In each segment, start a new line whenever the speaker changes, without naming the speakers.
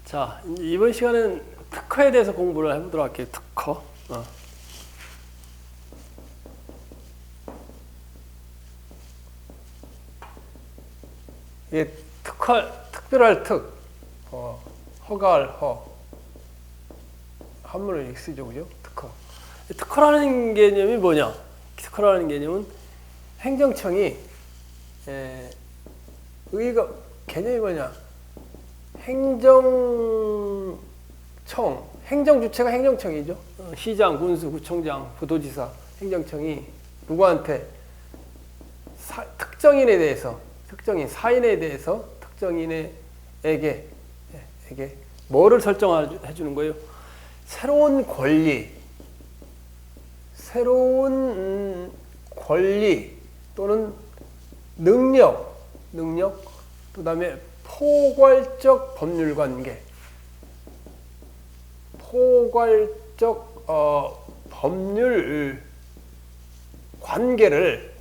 자, 이번 시간에는 특허에 대해서 공부를 해보도록 할게요. 특허. 이게 특별할 특, 허가할 허. 한문을 이렇게 쓰죠, 그죠? 특허. 특허라는 개념이 뭐냐? 특허라는 개념은 행정청이, 개념이 뭐냐? 행정 주체가 행정청이죠. 시장, 군수, 구청장, 부도지사, 행정청이 누구한테 특정인에 대해서, 사인에 대해서 특정인에게 뭐를 설정해 주는 거예요? 새로운 권리 또는 능력, 그 다음에 포괄적 법률 관계,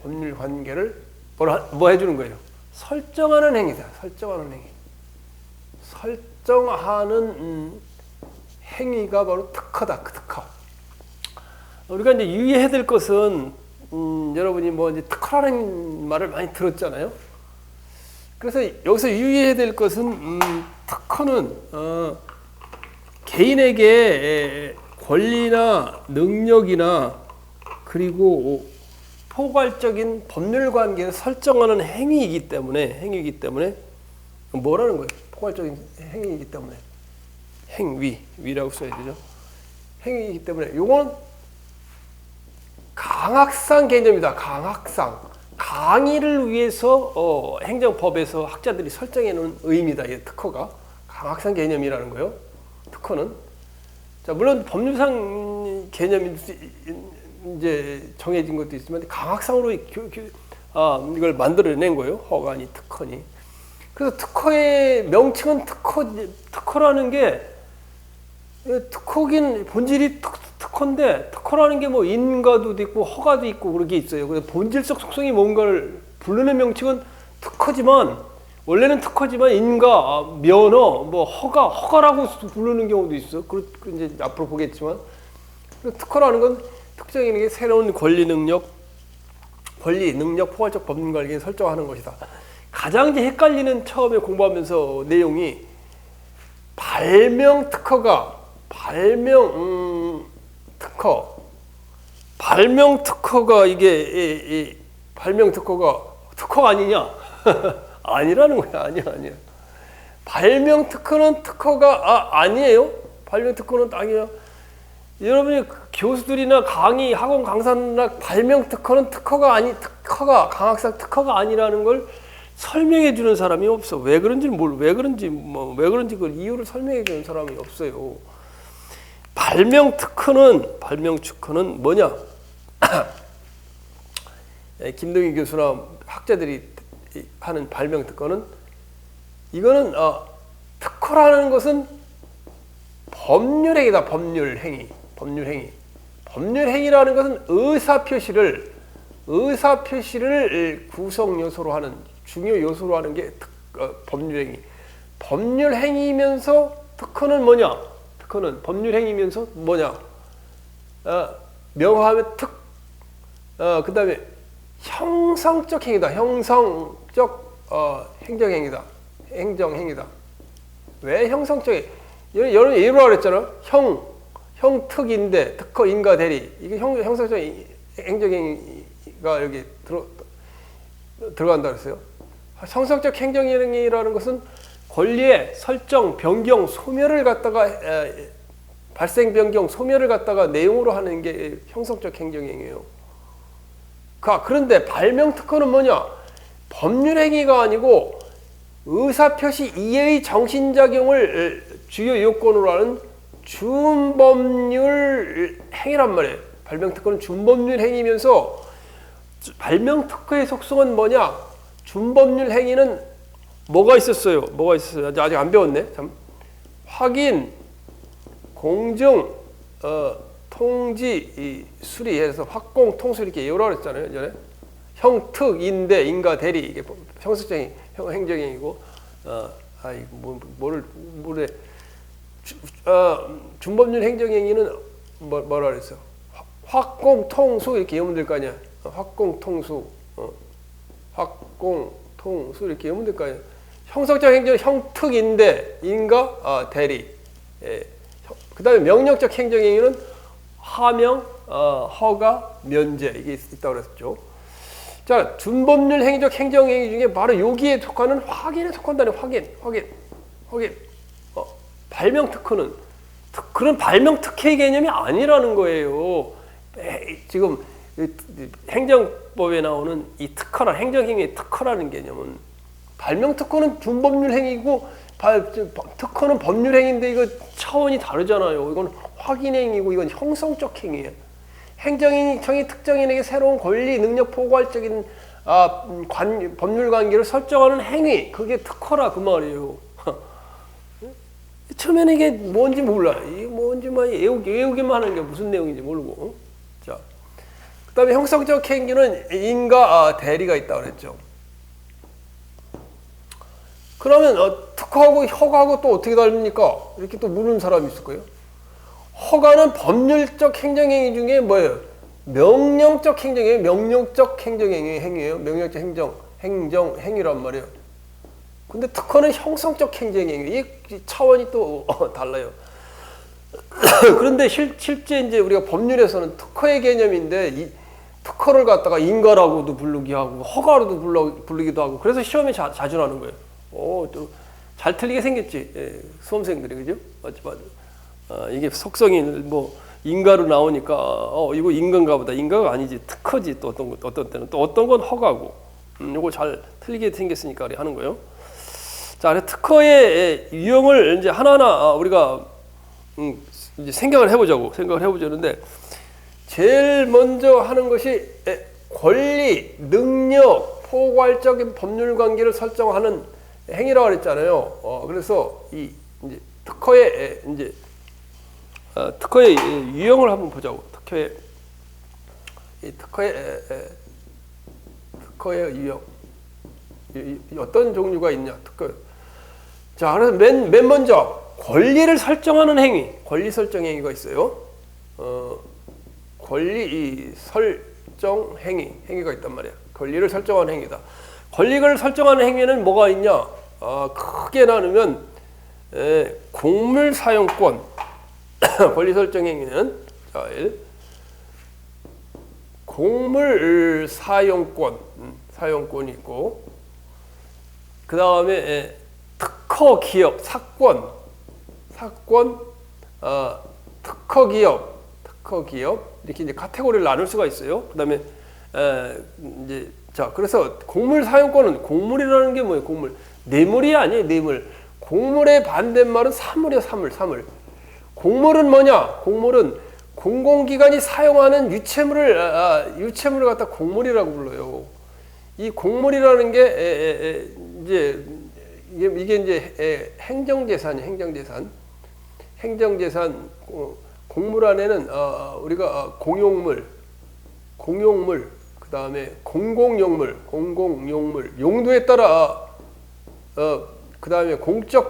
법률 관계를 뭐 해주는 거예요? 설정하는 행위다. 설정하는 행위가 바로 특허다. 특허. 우리가 이제 유의해야 될 것은 여러분이 뭐 이제 특허라는 말을 많이 들었잖아요. 그래서 여기서 유의해야 될 것은 특허는 개인에게 권리나 능력이나 그리고 포괄적인 법률 관계를 설정하는 행위이기 때문에 뭐라는 거예요? 포괄적인 행위이기 때문에 위라고 써야 되죠. 행위이기 때문에 요거는 강학상 개념이다. 강의를 위해서 행정법에서 학자들이 설정해 놓은 의미다. 이 특허가 강학상 개념이라는 거예요. 특허는 자 물론 법률상 개념이 이제 정해진 것도 있지만 강학상으로 이걸 만들어낸 거예요. 허가니 특허니. 그래서 특허의 명칭은 특허라는 게 특허긴 본질이 특허인데 특허라는 게 뭐 인가도 있고 허가도 있고 그런 게 있어요. 그래서 본질적 속성이 뭔가를 부르는 명칭은 원래는 특허지만 인가, 면허, 뭐 허가라고 부르는 경우도 있어. 그 이제 앞으로 보겠지만 특허라는 건 특정인에게 새로운 권리, 능력, 포괄적 법률 관계를 설정하는 것이다. 가장 이제 헷갈리는 처음에 공부하면서 내용이 발명 특허가 이게 발명 특허가 특허가 아니냐? 아니라는 거야. 아니야. 발명 특허는 특허가 아니에요. 발명 특허는 아니에요. 여러분이 교수들이나 학원 강사나 발명 특허는 강학상 특허가 아니라는 걸 설명해 주는 사람이 없어. 왜 그런지 그 이유를 설명해 주는 사람이 없어요. 발명 특허는 뭐냐? 김동희 교수나 학자들이 하는 발명 특허는 이거는 특허라는 것은 법률행위다. 법률행위. 법률행위라는 것은 의사표시를 구성 요소로 하는 중요 요소로 하는 게 법률행위. 법률행위면서 특허는 뭐냐? 특허는 법률행위면서 뭐냐? 명하면 그 다음에 형성적 행위다. 행정행위다. 왜 형성적이? 여러분 예로 그랬잖아. 형특인데 특허 인가 대리. 이게 형성적 행정행위가 여기 들어간다 그랬어요. 형성적 행정행위라는 것은 권리의 설정, 변경, 소멸을 갖다가 발생, 변경, 소멸을 갖다가 내용으로 하는 게 형성적 행정행위예요. 그런데 발명 특허는 뭐냐? 법률행위가 아니고 의사표시 이해의 정신작용을 주요 요건으로 하는 준법률 행위란 말이에요. 발명 특허는 준법률 행위면서 발명 특허의 속성은 뭐냐? 준법률 행위는 뭐가 있었어요? 아직 안 배웠네. 참. 확인, 공증, 통지, 수리해서 확공, 통수 이렇게 예우라고 했잖아요. 예전에. 형특, 인대, 인가, 대리 이게 형식적인 행정행위고, 뭐래 준법률 행정행위는 뭐라 그랬어? 확공통수 이렇게 외우면 될 거 아니야. 확공통수, 확공통수 이렇게 외우면 될 거 아니야. 형성적 행정 형특인데 인가 대리. 그다음에 명령적 행정행위는 하명, 허가, 면제 이게 있다고 그랬죠. 자, 준법률 행정 행정행위 중에 바로 여기에 속하는 확인에 속한다는 확인. 발명 특허는 그런 발명 특혜의 개념이 아니라는 거예요. 지금 행정법에 나오는 이 특허나 행정행위의 특허라는 개념은 발명 특허는 준법률 행위고 특허는 법률 행위인데 이거 차원이 다르잖아요. 이건 확인 행위고 이건 형성적 행위예요. 행정행위 특정인에게 새로운 권리, 능력 포괄적인 법률 관계를 설정하는 행위, 그게 특허라 그 말이에요. 처음에는 이게 뭔지 몰라. 이게 뭔지만 외우기만 하는 게 무슨 내용인지 모르고. 자, 그다음에 형성적 행위는 인과 대리가 있다고 그랬죠. 그러면 특허하고 허가하고 또 어떻게 다릅니까? 이렇게 또 물은 사람이 있을 거예요. 허가는 법률적 행정행위 중에 뭐예요? 명령적 행정행위, 명령적 행정행위예요. 명령적 행정행위란 말이에요. 근데 특허는 형성적 행정행위, 이 차원이 또 달라요. 그런데 실제 이제 우리가 법률에서는 특허의 개념인데 이 특허를 갖다가 인가라고도 부르기 하고 허가로도 부르기도 하고 그래서 시험에 자주 나는 거예요. 또 잘 틀리게 생겼지, 수험생들이 그죠? 맞아. 이게 속성이 뭐 인가로 나오니까 이거 인가인가 보다. 인가가 아니지 특허지. 또 어떤 때는 또 어떤 건 허가고. 이거 잘 틀리게 생겼으니까 그래 하는 거예요. 자, 그래서 특허의 유형을 이제 하나하나 우리가 이제 생각을 해보자는데 제일 먼저 하는 것이 권리, 능력, 포괄적인 법률 관계를 설정하는 행위라고 그랬잖아요. 그래서 이 이제 특허의 유형을 한번 보자고. 특허의 유형. 어떤 종류가 있냐? 특허. 자, 그래서 맨 먼저 권리를 설정하는 행위, 권리 설정 행위가 있어요. 권리 설정 행위가 있단 말이야. 권리를 설정하는 행위다. 권리를 설정하는 행위는 뭐가 있냐? 크게 나누면 공물 사용권. 권리 설정 행위는 자, 공물 사용권이 있고, 그 다음에 특허 기업, 사건, 특허 기업 이렇게 이제 카테고리를 나눌 수가 있어요. 그 다음에 이제 자, 그래서 공물 사용권은 공물이라는 게 뭐예요? 공물, 뇌물이 아니에요, 뇌물. 공물의 반대말은 사물이에요, 사물. 공물은 뭐냐? 공물은 공공기관이 사용하는 유체물을 갖다 공물이라고 불러요. 이 공물이라는 게 이게 이제 행정재산. 공물 안에는 우리가 공용물, 그 다음에 공공용물, 용도에 따라 그 다음에 공적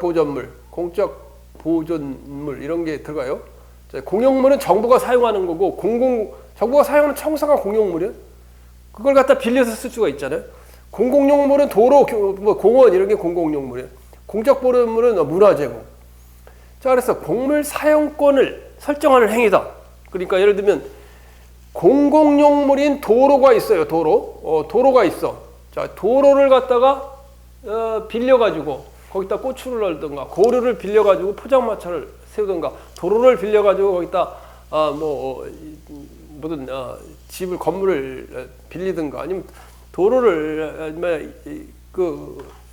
보존물 이런 게 들어가요. 자, 공용물은 정부가 사용하는 거고 정부가 사용하는 청사가 공용물이에요. 그걸 갖다 빌려서 쓸 수가 있잖아요. 공공용물은 도로, 공원 이런 게 공공용물이에요. 공적 보존물은 문화재고. 자, 그래서 공물 사용권을 설정하는 행위다. 그러니까 예를 들면 공공용물인 도로가 있어요. 도로가 있어. 자, 도로를 갖다가 빌려가지고 거기다 고추를 널든가, 고루를 빌려가지고 포장마차를 세우든가, 도로를 빌려가지고 거기다 건물을 빌리든가, 아니면 도로를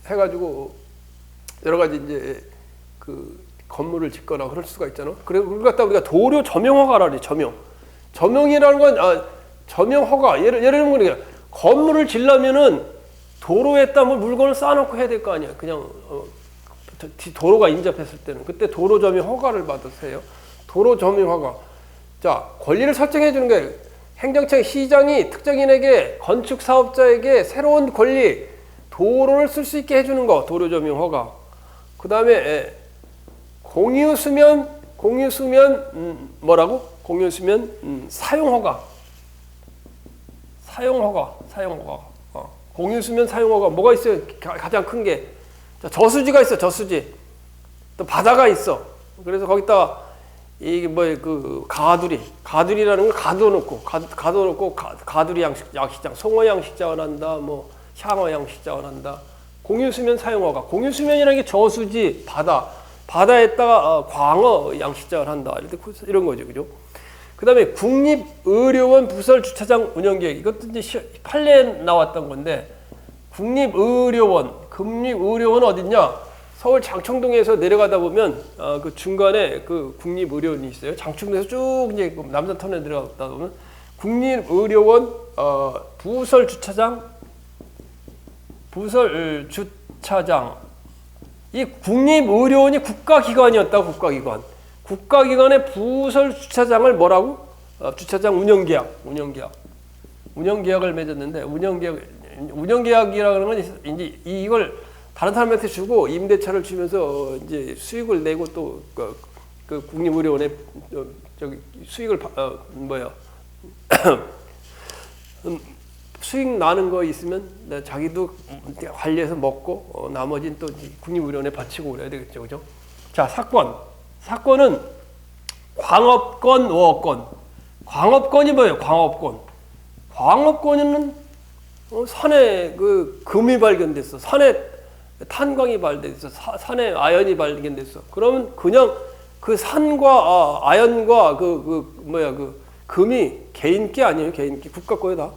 해가지고 여러 가지 이제 건물을 짓거나 그럴 수가 있잖아. 그래 그걸 갖다 우리가 도로 점용허가라 그래. 점용이라는 건 점용 허가. 예를 들면 건물을 지려면은 도로에다 물건을 쌓아놓고 해야 될 거 아니야. 그냥 도로가 인접했을 때는 그때 도로 점용 허가를 받으세요. 도로 점용 허가. 자, 권리를 설정해 주는 게 행정청 시장이 특정인에게 건축 사업자에게 새로운 권리, 도로를 쓸 수 있게 해주는 거, 도로 점용 허가. 그 다음에 공유수면 뭐라고? 공유수면 사용허가. 공유수면 사용허가 뭐가 있어요? 가장 큰 게 저수지가 있어. 저수지. 또 바다가 있어. 그래서 거기다가 이게 그 가두리라는 걸 가둬놓고 가두리 양식장, 송어 양식장을 한다, 뭐 향어 양식장을 한다. 공유수면 사용허가. 공유수면이라는 게 저수지, 바다에다가 광어 양식장을 한다. 이런 거죠, 그죠? 그다음에 국립의료원 부설 주차장 운영 계획. 이것도 이제 판례에 나왔던 건데, 국립의료원 어딨냐? 서울 장청동에서 내려가다 보면 그 중간에 그 국립의료원이 있어요. 장청동에서 쭉 이제 남산터널에 내려가다 보면 국립의료원 부설 주차장. 이 국립의료원이 국가기관이었다. 국가기관의 부설 주차장을 뭐라고? 주차장 운영계약을 맺었는데, 운영계약이라는 건 이제 이걸 다른 사람한테 주고 임대차를 주면서 이제 수익을 내고 또 그 국립의료원에 저기 수익을 수익 나는 거 있으면 자기도 관리해서 먹고 나머지는 또 국립의료원에 바치고 그래야 되겠죠, 그죠? 자, 사건은 광업권, 어업권. 광업권이 뭐예요? 광업권은 산에 그 금이 발견됐어. 산에 탄광이 발견됐어. 산에 아연이 발견됐어. 그러면 그냥 그 산과 아연과 그 금이 개인 게 아니에요. 개인 게 국가 거예요, 다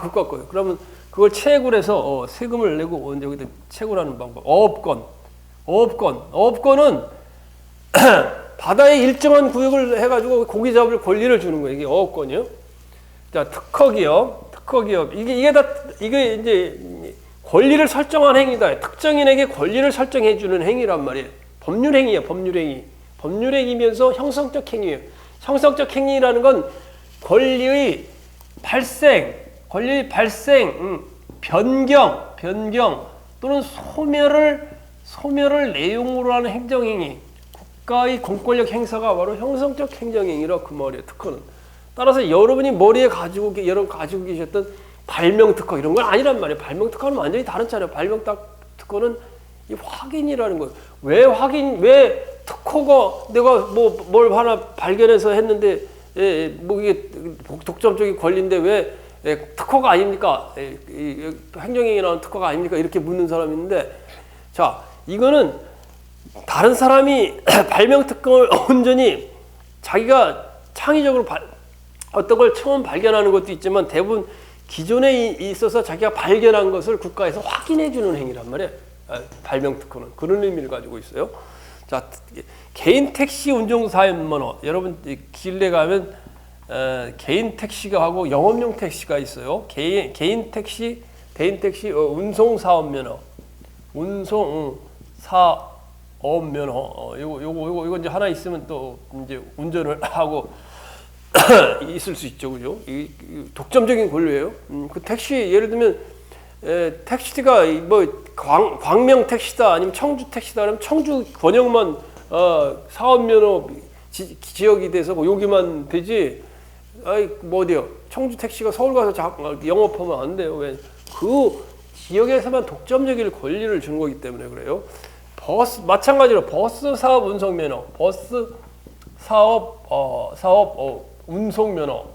국가 거예요. 그러면 그걸 채굴해서 세금을 내고 여기다 채굴하는 방법. 어업권은 바다에 일정한 구역을 해가지고 고기 잡을 권리를 주는 거예요. 이게 어업권이요. 자, 특허기업. 이게 이제 권리를 설정한 행위다. 특정인에게 권리를 설정해주는 행위란 말이에요. 법률행위야, 법률행위면서 형성적 행위예요. 형성적 행위라는 건 권리의 발생, 변경 또는 소멸을 내용으로 하는 행정행위. 국가의 공권력 행사가 바로 형성적 행정행위라 그 말이에요. 특허는. 따라서 여러분이 머리에 가지고 계셨던 발명 특허 이런 건 아니란 말이에요. 발명 특허는 완전히 다른 차례예요. 발명 특허는 이 확인이라는 거예요. 왜 특허가 내가 뭘 하나 발견해서 했는데 뭐 이게 독점적인 권리인데 왜 특허가 아닙니까? 행정행위라는 특허가 아닙니까? 이렇게 묻는 사람이 있는데, 자, 이거는 다른 사람이 발명 특허를 온전히 자기가 창의적으로 어떤 걸 처음 발견하는 것도 있지만 대부분 기존에 있어서 자기가 발견한 것을 국가에서 확인해 주는 행위란 말이에요. 발명 특허는 그런 의미를 가지고 있어요. 자, 개인 택시 운송 사업면허. 여러분 길에 가면 개인 택시가 하고 영업용 택시가 있어요. 개인 택시 운송 사업 면허. 운송 사업 면허. 요거 이제 하나 있으면 또 이제 운전을 하고 있을 수 있죠, 그죠? 이 독점적인 권리예요. 그 택시 예를 들면 택시가 뭐 광명 택시다 아니면 청주 택시다 그러면 청주 권역만 사업 면허 지역이 돼서 뭐 여기만 되지. 뭐 어디요? 청주 택시가 서울 가서 영업하면 안 돼요. 왜? 그 지역에서만 독점적인 권리를 주는 거기 때문에 그래요. 마찬가지로 버스 사업 운송 면허, 버스 사업 운송 면허.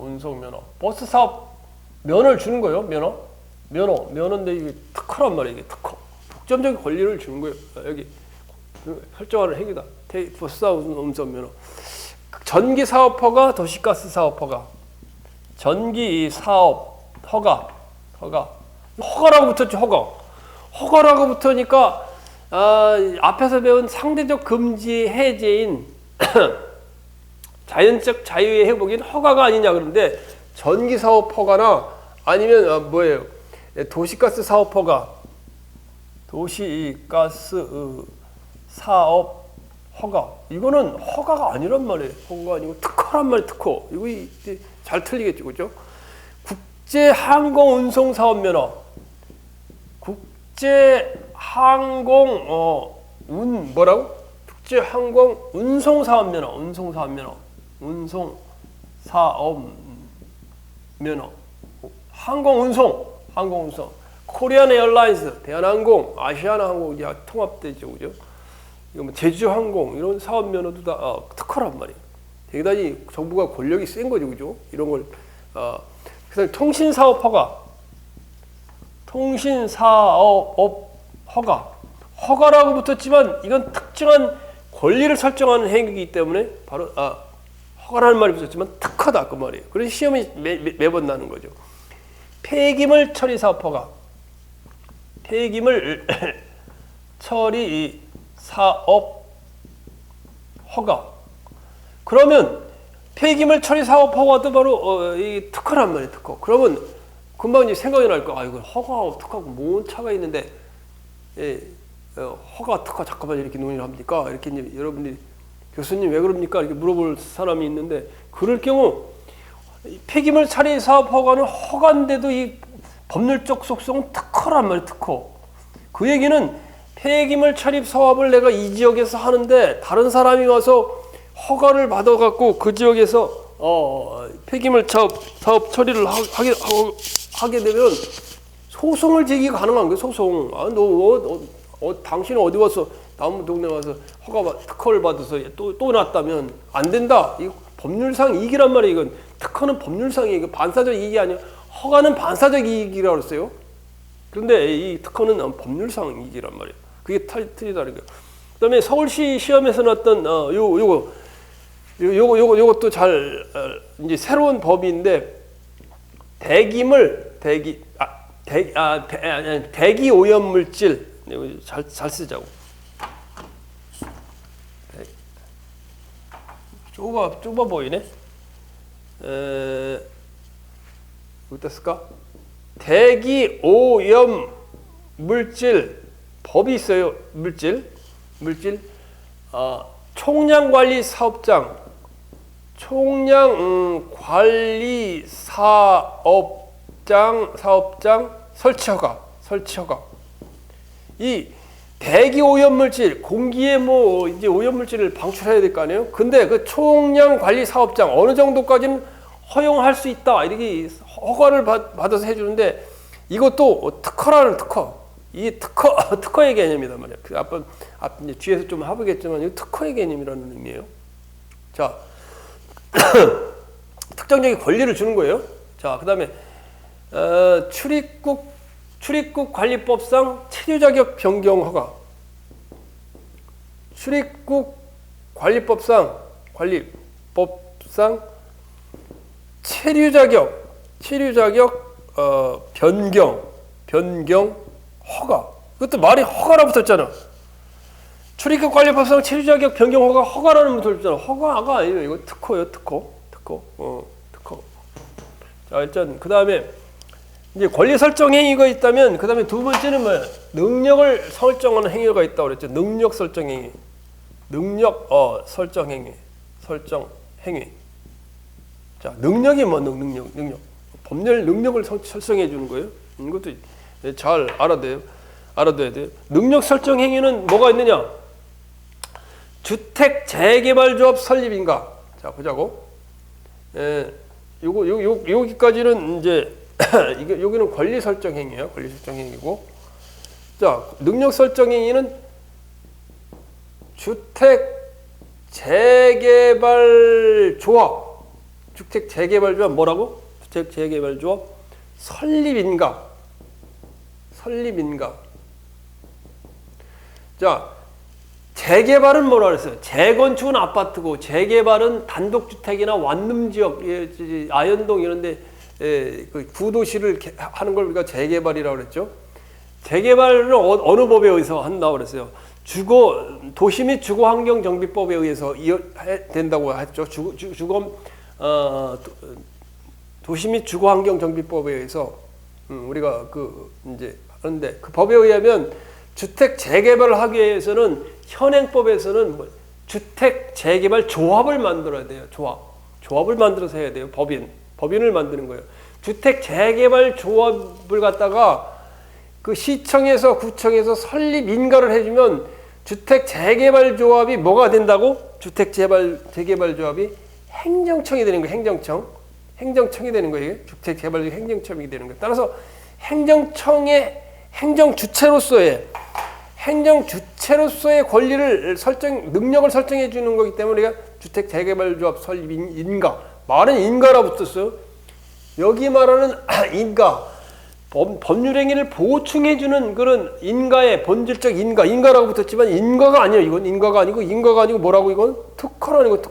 버스 사업 면허를 주는 거예요. 면허인데 이게 특허란 말이에요. 이게 특허. 독점적인 권리를 주는 거예요. 여기 설정하는 행위다. 버스 사업 운송 면허. 전기 사업 허가, 도시가스 사업 허가. 전기 사업 허가라고 붙었죠. 허가라고 붙으니까 앞에서 배운 상대적 금지 해제인 자연적 자유의 회복인 허가가 아니냐 그런데 전기 사업 허가나 아니면 뭐예요? 도시가스 사업 허가, 도시가스 사업 허가. 이거는 허가가 아니란 말이에요. 허가가 아니고 특허란 말이에요. 특허. 이거 잘 틀리겠죠, 그죠? 국제 항공 운송 사업 면허. 국제 항공 뭐라고? 특수항공 운송사업면허, 항공운송, 코리안 에어라인스, 대한항공, 아시아나항공 이제 통합되죠, 그죠? 이거 뭐 제주항공 이런 사업면허도 다 특허란 말이에요. 대단히 정부가 권력이 센 거죠, 그죠? 이런 걸 그래서 통신사업 허가라고 붙었지만 이건 특정한 권리를 설정하는 행위이기 때문에 바로 허가라는 말이 붙었지만 특허다 그 말이에요. 그래서 시험이 매번 나는 거죠. 폐기물 처리 사업 폐기물 처리 사업 허가. 그러면 폐기물 처리 사업 허가도 바로 이 특허란 말이에요. 특허. 그러면 금방 이제 생각이 날 거. 이거 허가하고 특허하고 뭔 차가 있는데 허가 특허 잠깐만 이렇게 논의를 합니까? 이렇게 이제 여러분들이 교수님 왜 그럽니까? 이렇게 물어볼 사람이 있는데 그럴 경우 폐기물 처리 사업 허가는 허가인데도 이 법률적 속성은 특허란 말이에요. 특허. 그 얘기는 폐기물 처리 사업을 내가 이 지역에서 하는데 다른 사람이 와서 허가를 받아갖고 그 지역에서 폐기물 사업 처리를 하게 되면 소송을 제기 가능한 거예요. 소송. 당신은 어디 와서 다음 동네 와서 특허를 받아서 또 났다면 안 된다. 이거 법률상 이익이란 말이에요. 이건 특허는 법률상 이익, 반사적 이익이 아니에요. 허가는 반사적 이익이라고 했어요. 그런데 이 특허는 법률상 이익이란 말이에요. 그게 틀리다는 거예요. 그다음에 서울시 시험에서 나왔던 요것도 잘 이제 새로운 법인데 대기 오염 물질 잘 쓰자고. 좁아 보이네. 어디다 쓸까? 대기 오염 물질 법이 있어요. 물질 총량 관리 사업장 설치 허가. 이 대기 오염 물질, 공기에 뭐 이제 오염 물질을 방출해야 될 거 아니에요? 근데 그 총량 관리 사업장 어느 정도까지는 허용할 수 있다. 이렇게 허가를 받아서 해주는데 이것도 특허라는 특허. 이 특허의 개념이단 말이에요. 그 이제 뒤에서 좀 해보겠지만 이 특허의 개념이라는 의미예요. 자, 특정적인 권리를 주는 거예요. 자, 그다음에 출입국 관리법상 체류 자격 변경 허가. 출입국 관리법상 체류 자격 변경 허가. 그것도 말이 허가라 붙었잖아. 출입국 관리법상 체류 자격 변경 허가라는 붙었잖아. 허가가 아니에요. 이거 특허예요. 특허. 자, 일단 그다음에 이제 권리 설정 행위가 있다면 그다음에 두 번째는 뭐야? 능력을 설정하는 행위가 있다고 그랬죠. 능력 설정 행위. 설정 행위. 자, 능력이 뭐 능력. 법률 능력을 설정해 주는 거예요. 이것도 잘 알아둬야 돼요. 능력 설정 행위는 뭐가 있느냐? 주택 재개발 조합 설립인가? 자, 보자고. 여기까지는 이제 여기는 권리 설정 행위예요. 권리 설정 행위고. 자, 능력 설정 행위는 주택 재개발 조합 뭐라고? 주택 재개발 조합 설립인가? 자, 재개발은 뭐라 그랬어요? 재건축은 아파트고 재개발은 단독주택이나 완룸지역, 아현동 이런데 그 구도시를 하는 걸 우리가 재개발이라고 그랬죠. 재개발은 어느 법에 의해서 한다고 그랬어요? 도시 및 주거환경정비법에 의해서 된다고 했죠. 도시 및 주거환경정비법에 의해서 우리가 이제 하는데 그 법에 의하면 주택 재개발을 하기 위해서는 현행법에서는 주택 재개발 조합을 만들어야 돼요. 조합을 만들어서 해야 돼요. 법인을 만드는 거예요. 주택 재개발 조합을 갖다가 그 시청에서 구청에서 설립 인가를 해주면 주택 재개발 조합이 뭐가 된다고? 주택 재개발 조합이 행정청이 되는 거예요. 행정청이 되는 거예요. 주택 재개발 행정청이 되는 거예요. 따라서 행정청의 행정 주체로서의 권리를 능력을 설정해 주는 거기 때문에 우리가 주택 재개발 조합 설립 인가. 말은 인가라 붙었어요. 여기 말하는 인가. 법률 행위를 보충해 주는 그런 인가의 본질적 인가라고 붙었지만 인가가 아니에요. 이건 인가가 아니고 뭐라고 이건 특허라는 거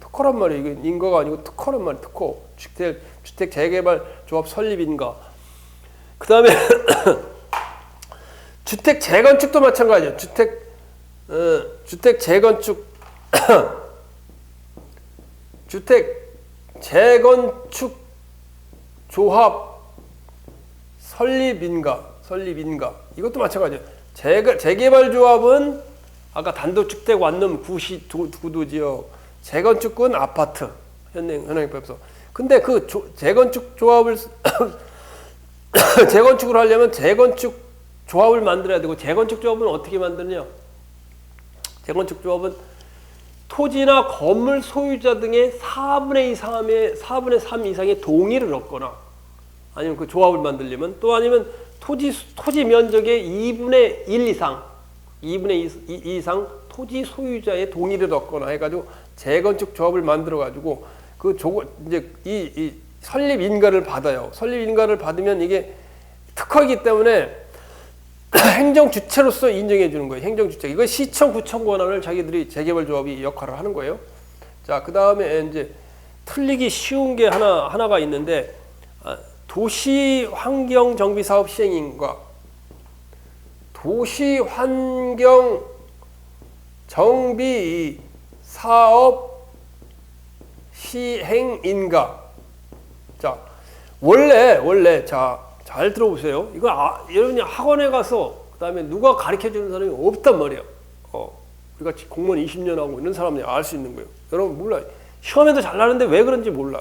특허란 말이에요. 이건 인가가 아니고 특허란 말이에요. 특허. 주택 재개발 조합 설립 인가. 그다음에 주택 재건축도 마찬가지예요. 주택 재건축 주택 재건축 조합 설립인가 이것도 마찬가지예요. 재개발 조합은 아까 단독주택 완룸 구도지역, 재건축은 아파트 현행법에서. 근데 그 재건축 조합을 재건축을 하려면 재건축 조합을 만들어야 되고, 재건축 조합은 어떻게 만드느냐? 재건축 조합은 토지나 건물 소유자 등의 4분의 3 이상의 동의를 얻거나, 아니면 그 조합을 만들려면, 또 아니면 토지 면적의 2분의 1 이상, 2분의 2 이상 토지 소유자의 동의를 얻거나 해가지고 재건축 조합을 만들어가지고 이제 이 설립 인가를 받아요. 설립 인가를 받으면 이게 특허이기 때문에 행정 주체로서 인정해 주는 거예요. 행정 주체. 이거 시청, 구청 권한을 자기들이 재개발 조합이 역할을 하는 거예요. 자, 그 다음에 이제 틀리기 쉬운 게 하나가 있는데, 도시 환경 정비 사업 시행인가, 도시 환경 정비 사업 시행인가. 자, 원래 잘 들어보세요. 이거 여러분이 학원에 가서 그다음에 누가 가르쳐 주는 사람이 없단 말이에요. 우리가 공무원 20년 하고 있는 사람들이 알 수 있는 거예요. 여러분 몰라요. 시험에도 잘 나는데 왜 그런지 몰라.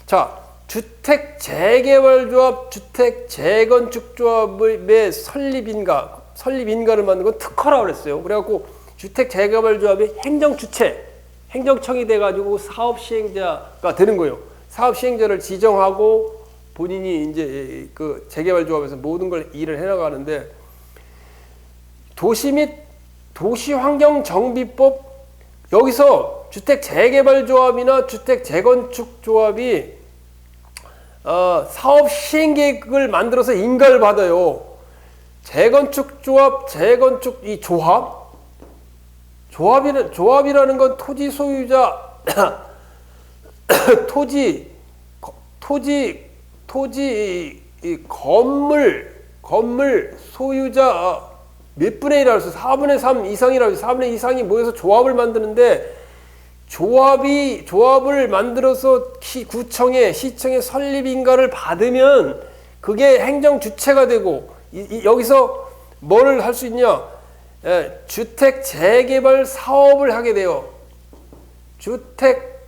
자, 주택 재개발 조합, 주택 재건축 조합의 설립인가를 만든 건 특허라고 그랬어요. 그래갖고 주택 재개발 조합이 행정 주체, 행정청이 돼가지고 사업 시행자가 되는 거예요. 사업 시행자를 지정하고 본인이 이제 그 재개발 조합에서 모든 걸 일을 해나가는데, 도시 및 도시환경정비법, 여기서 주택 재개발 조합이나 주택 재건축 조합이 사업 시행 계획을 만들어서 인가를 받아요. 재건축 조합, 재건축 이 조합이라는 건 토지 소유자 토지 이 건물 소유자 몇 분의 1이라고 해서 4분의 3 이상이라고 해서 4분의 2 이상이 모여서 조합을 만드는데, 조합을 만들어서 구청에, 시청에 설립인가를 받으면 그게 행정 주체가 되고, 여기서 뭐를 할 수 있냐? 주택 재개발 사업을 하게 돼요. 주택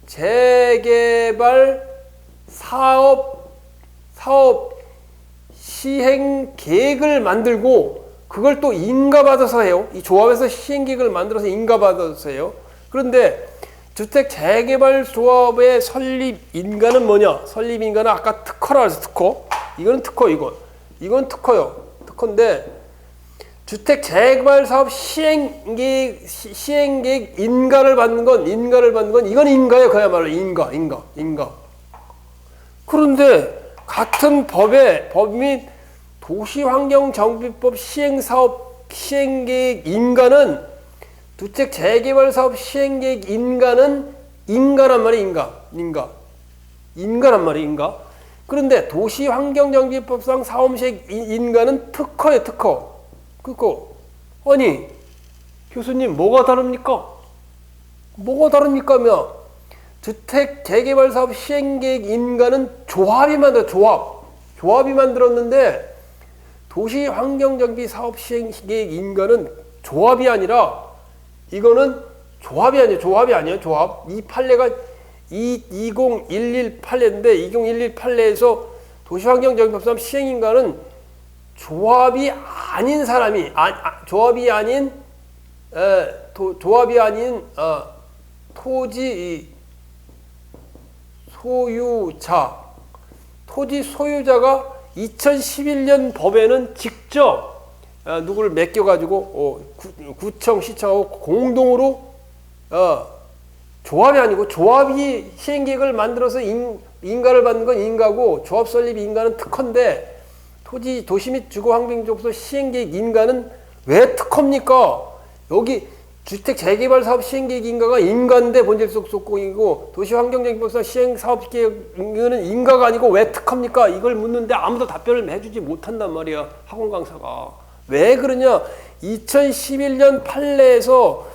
재개발 사업 시행 계획을 만들고, 그걸 또 인가받아서 해요. 이 조합에서 시행 계획을 만들어서 인가받아서 해요. 그런데 주택 재개발 조합의 설립 인가는 뭐냐? 설립 인가는 아까 특허라 해서 특허. 이거는 특허, 이건 특허요. 특허인데, 주택 재개발 사업 시행 계획 인가를 받는 건 이건 인가예요. 그야말로 인가. 그런데 같은 법 및 도시환경정비법 시행사업 시행계획 인가는, 주택 재개발 사업 시행계획 인가는 인가란 말이에요. 인가란 말이에요. 그런데 도시환경정비법상 사업시행 인가는 특허예요. 특허. 아니 교수님 뭐가 다릅니까? 면 주택 재개발 사업 시행계획 인가는 조합이 만들었는데, 도시환경정비 사업 시행계획 인가는 조합이 아니라, 이거는 조합이 아니에요. 이 판례가 2011 판례인데, 2011 판례에서 도시환경정비법상 시행인가는 조합이 아닌 사람이 조합이 아닌 토지 소유자 토지 소유자가 2011년 법에는 직접 누구를 맡겨가지고 구청 시청하고 공동으로 조합이 아니고 조합이 시행계획을 만들어서 인가를 받는 건 인가고 조합 설립 인가는 특허인데 토지 도시 및 주거환경정보 시행계획 인가는 왜 특허입니까? 여기 주택 재개발 사업 시행계획 인가가 인가인데 본질적 소속공이고 도시환경정보사 시행사업계획 인가는 인가가 아니고 왜 특허입니까? 이걸 묻는데 아무도 답변을 해주지 못한단 말이야. 학원 강사가. 왜 그러냐? 2011년 판례에서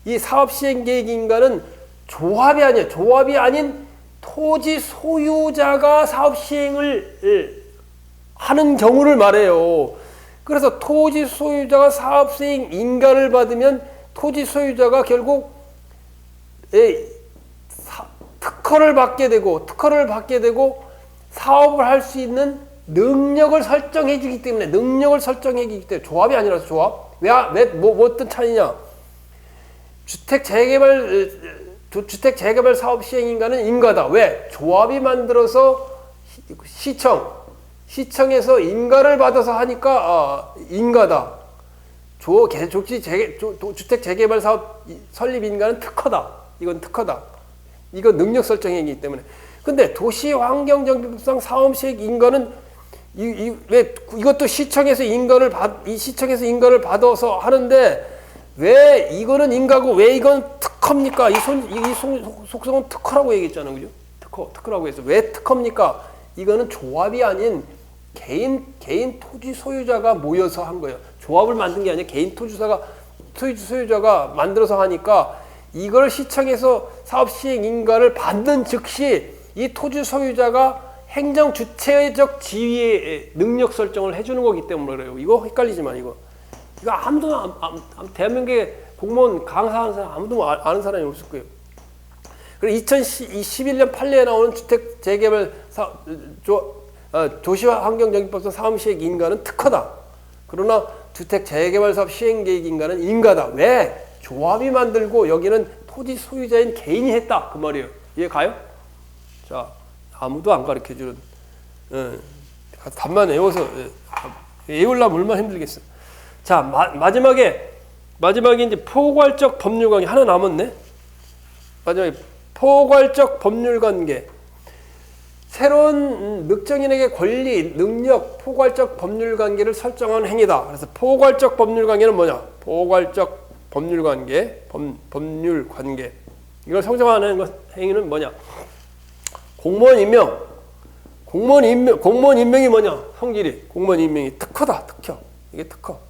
이 사업 시행계획 인가는 조합이 아니야. 조합이 아닌 토지 소유자가 사업 시행을 하는 경우를 말해요. 그래서 토지 소유자가 사업 시행 인가를 받으면 토지 소유자가 결국 특허를 받게 되고 사업을 할 수 있는 능력을 설정해 주기 때문에 조합이 아니라서 조합. 뭐 어떤 차이냐? 주택 재개발 사업 시행 인가는 인가다. 왜? 조합이 만들어서 시청에서 인가를 받아서 하니까 인가다. 주택 재개발 사업 설립 인가는 특허다. 이건 특허다. 이건 능력 설정이기 때문에. 근데 도시환경정비법상 사업 시행 인가는 왜 이것도 시청에서 인가를 받아서 하는데 왜 이거는 인가고 왜 이건 특허입니까? 이 속성은 특허라고 얘기했잖아요. 그죠? 특허라고 해서 왜 특허입니까? 이거는 조합이 아닌 개인 토지 소유자가 모여서 한 거예요. 조합을 만든 게 아니라 개인 토지 소유자가 만들어서 하니까 이걸 시청에서 사업 시행 인가를 받는 즉시 이 토지 소유자가 행정 주체적 지위의 능력 설정을 해주는 거기 때문에 그래요. 이거 헷갈리지만 이거 아무도 대한민국의 공무원 강사하는 사람 아무도 아는 사람이 없을 거예요. 그리고 2011년 판례에 나오는 주택 재개발 도시환경정비법상 사업 시행 인가는 특허다. 그러나 주택 재개발 사업 시행 계획 인가는 인가다. 왜? 조합이 만들고 여기는 토지 소유자인 개인이 했다. 그 말이에요. 이해 가요? 자, 아무도 안 가르쳐 주는 답만 외워서 외우려면 얼마나 힘들겠어. 자, 마지막에 이제 포괄적 법률 관계 하나 남았네. 마지막에 포괄적 법률 관계. 새로운 특정인에게 권리, 능력, 포괄적 법률 관계를 설정한 행위다. 그래서 포괄적 법률 관계는 뭐냐? 포괄적 법률 관계, 법률 관계. 이걸 성정하는 행위는 뭐냐? 공무원 임명이 뭐냐? 성질이 공무원 임명이 특허다. 이게 특허다.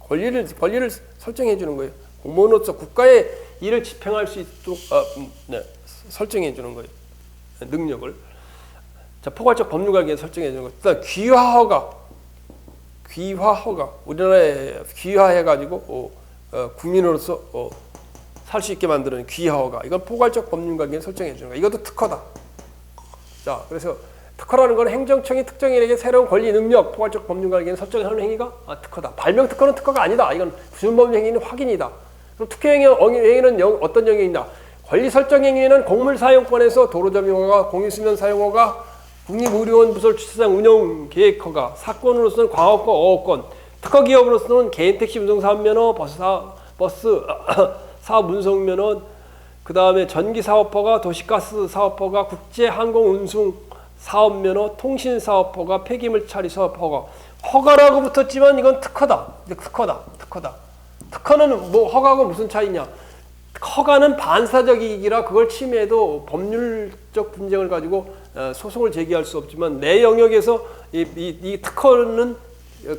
권리를 설정해 주는 거예요. 공무원으로서 국가의 일을 집행할 수 있도록 설정해 주는 거예요. 능력을. 자, 포괄적 법률관계 설정해 주는 것. 그다음 귀화허가. 우리나라에 귀화해가지고 국민으로서 살 수 있게 만드는 귀화허가. 이건 포괄적 법률관계 설정해 주는 거. 이것도 특허다. 자, 그래서 특허라는 건 행정청이 특정인에게 새로운 권리, 능력, 포괄적 법률관계를 설정하는 행위가 특허다. 발명 특허는 특허가 아니다. 이건 준법률 행위는 확인이다. 그럼 특허 행위는 어떤 영역이냐? 권리 설정 행위는 공물 사용권에서 도로점용허가, 공유수면 사용허가, 국립의료원 부설 주차장 운영 계획허가, 사건으로서는 광업권, 어업권, 특허 기업으로서는 개인 택시 운송 사업면허, 버스 사업 운송 면허, 그 다음에 전기 사업허가, 도시가스 사업허가, 국제 항공 운송 사업 면허, 통신 사업허가, 폐기물 처리 사업허가. 허가라고 붙었지만 이건 특허다. 특허는 뭐 허가하고 무슨 차이냐? 허가는 반사적 이익이라 그걸 침해해도 법률적 분쟁을 가지고 소송을 제기할 수 없지만 내 영역에서 이 특허는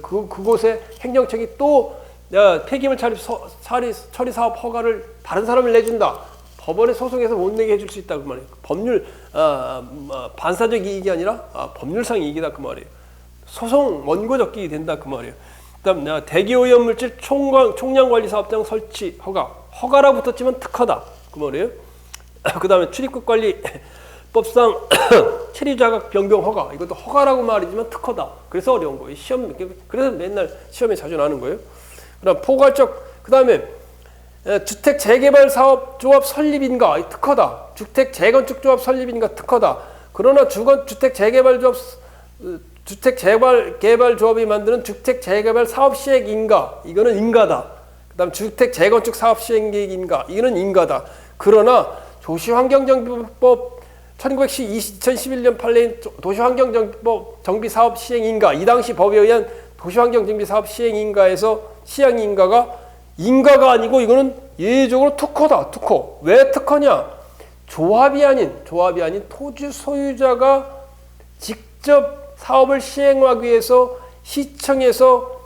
그곳에 행정청이 또 폐기물 처리 사업 허가를 다른 사람을 내준다. 법원에 소송해서 못 내게 해줄 수 있다 그 말이에요. 법률 반사적 이익이 아니라 법률상 이익이다 그 말이에요. 소송 원고적 이익이 된다 그 말이에요. 그다음 대기오염물질 총량관리사업장 설치 허가라 붙었지만 특허다 그 말이에요. 그 다음에 출입국 관리 법상 체류자각 변경 허가, 이것도 허가라고 말이지만 특허다. 그래서 어려운 거예요. 그래서 맨날 시험에 자주 나는 거예요. 그다음 포괄적, 그다음에 주택 재개발 사업 조합 설립인가, 특허다. 주택 재건축 조합 설립인가, 특허다. 그러나 주택 재개발 조합, 주택 개발 조합이 만드는 주택 재개발 사업 시행인가, 이거는 인가다. 그다음 주택 재건축 사업 시행 계획인가, 이거는 인가다. 그러나 도시환경정비법 2011년 판례인 도시환경정비법 정비사업 시행인가, 이 당시 법에 의한 도시환경정비사업 시행인가에서 시행인가가 인가가 아니고 이거는 예외적으로 특허다. 특허. 왜 특허냐? 조합이 아닌 토지 소유자가 직접 사업을 시행하기 위해서 시청에서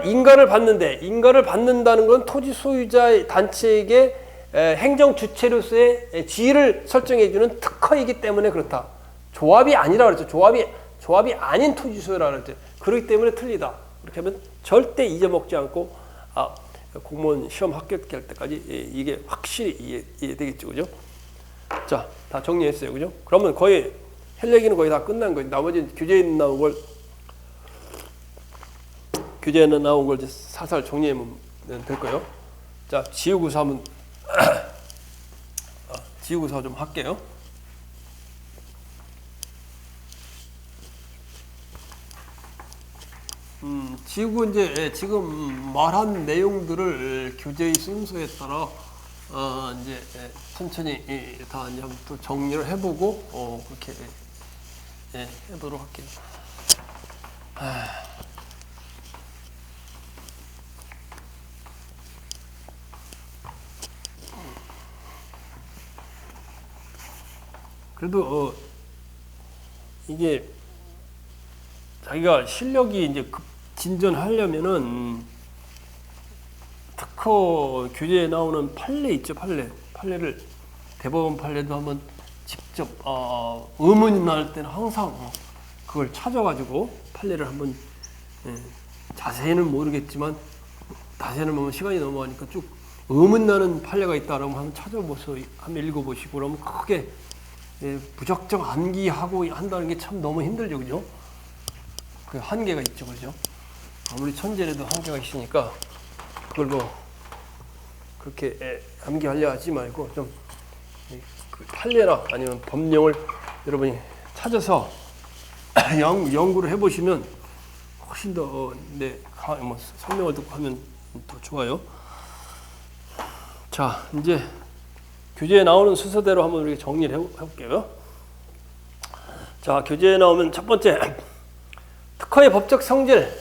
인가를 받는다는 건 토지 소유자 단체에게 행정 주체로서의 지위를 설정해주는 특허이기 때문에 그렇다. 조합이 아니라 그랬죠. 조합이 아닌 토지 소유라 그랬죠. 그렇기 때문에 틀리다. 그렇게 하면 절대 잊어먹지 않고 공무원 시험 합격할 때까지 이게 확실히 이해되겠죠, 그죠? 자, 다 정리했어요, 그죠? 그러면 거의 할 얘기는 거의 다 끝난 거예요. 나머지는 교재에 나온 걸 살살 정리하면 될 거예요. 자, 지우구사 한번 지우구사 좀 할게요. 지우고 이제 지금 말한 내용들을 교재의 순서에 따라 이제 천천히 다 이제 한번 또 정리를 해보고 그렇게 해보도록 할게요. 그래도 이게 자기가 실력이 이제 진전하려면은 특허 교재에 나오는 판례 있죠, 판례를 대법원 판례도 한번 직접 의문이 날 때는 항상 그걸 찾아가지고 판례를 한번 자세히는 모르겠지만 자세히는 보면 시간이 넘어가니까 쭉 의문 나는 판례가 있다라고 한번 찾아보서 한번 읽어보시고 그러면 크게 무작정 암기하고 한다는 게 참 너무 힘들죠, 그죠? 그 한계가 있죠, 그죠? 아무리 천재라도 한계가 있으니까 그걸 뭐 그렇게 암기하려 하지 말고 좀 그 판례나 아니면 법령을 여러분이 찾아서 연구를 해보시면 훨씬 더 뭐 설명을 듣고 하면 더 좋아요. 자, 이제 교재에 나오는 순서대로 한번 우리가 정리를 해볼게요. 자, 교재에 나오면 첫 번째 특허의 법적 성질.